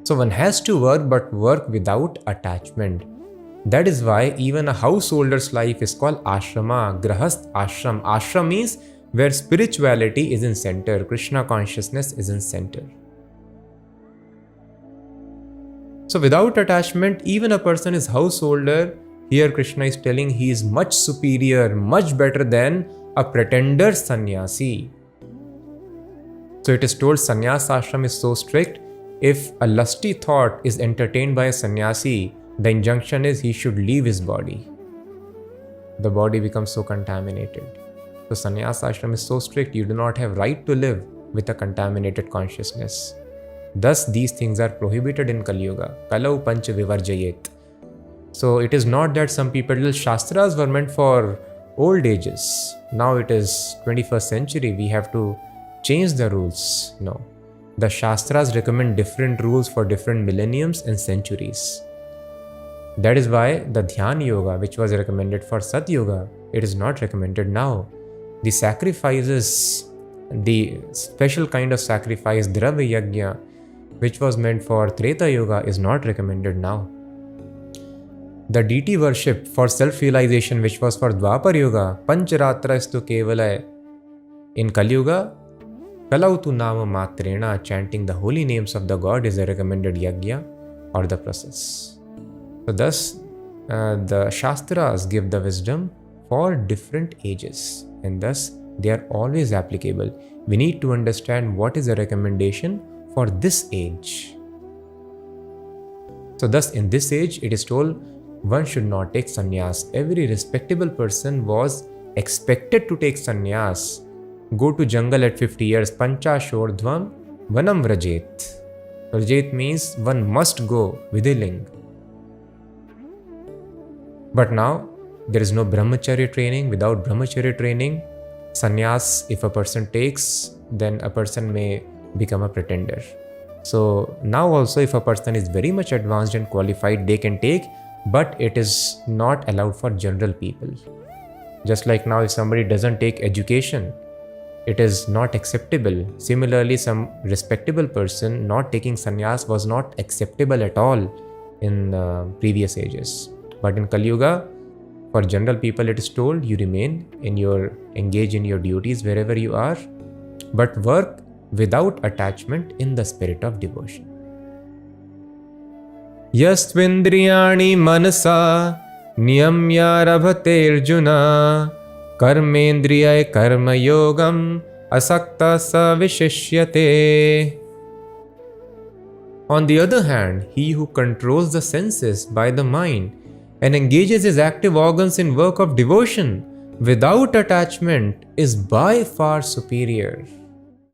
So one has to work, but work without attachment. That is why even a householder's life is called ashrama, grahast ashram. Ashram means where spirituality is in center, Krishna consciousness is in center. So without attachment, even a person is householder. Here Krishna is telling he is much superior, much better than a pretender sannyasi. So it is told sannyas ashram is so strict. If a lusty thought is entertained by a sannyasi, the injunction is he should leave his body. The body becomes so contaminated. So sannyas ashram is so strict, you do not have right to live with a contaminated consciousness. Thus these things are prohibited in Kali Yuga. Kalau pancha vivarjayet. So it is not that some people, Shastras were meant for old ages. Now it is 21st century, we have to change the rules. No. The Shastras recommend different rules for different millenniums and centuries. That is why the Dhyan Yoga, which was recommended for Sat Yoga, it is not recommended now. The sacrifices, the special kind of sacrifice, Dravya Yajna, which was meant for Treta Yoga, is not recommended now. The deity worship for self-realization, which was for Dwapar Yoga, Pancharatra istu kevala, in Kali Yuga, Kalautu nama matrena, chanting the holy names of the God is a recommended yajna or the process. So thus, the Shastras give the wisdom for different ages, and thus they are always applicable. We need to understand what is a recommendation for this age. So thus in this age, it is told one should not take sannyas. Every respectable person was expected to take sannyas. Go to jungle at 50 years. Pancha shordhvam vanam vrajet. Vrajet means one must go vidhiling. But now there is no brahmacharya training. Without brahmacharya training, sannyas, if a person takes, then a person may become a pretender. So now also if a person is very much advanced and qualified, they can take, but it is not allowed for general people. Just like now if somebody doesn't take education, it is not acceptable. Similarly, some respectable person not taking sannyas was not acceptable at all in previous ages. But in Kali Yuga, for general people it is told you remain engage in your duties wherever you are, but work without attachment in the spirit of devotion. Yastvindriyani manasa niyamya rabhate arjuna karmendriya karma yogam asakta sa vishishyate. On the other hand, he who controls the senses by the mind and engages his active organs in work of devotion without attachment is by far superior.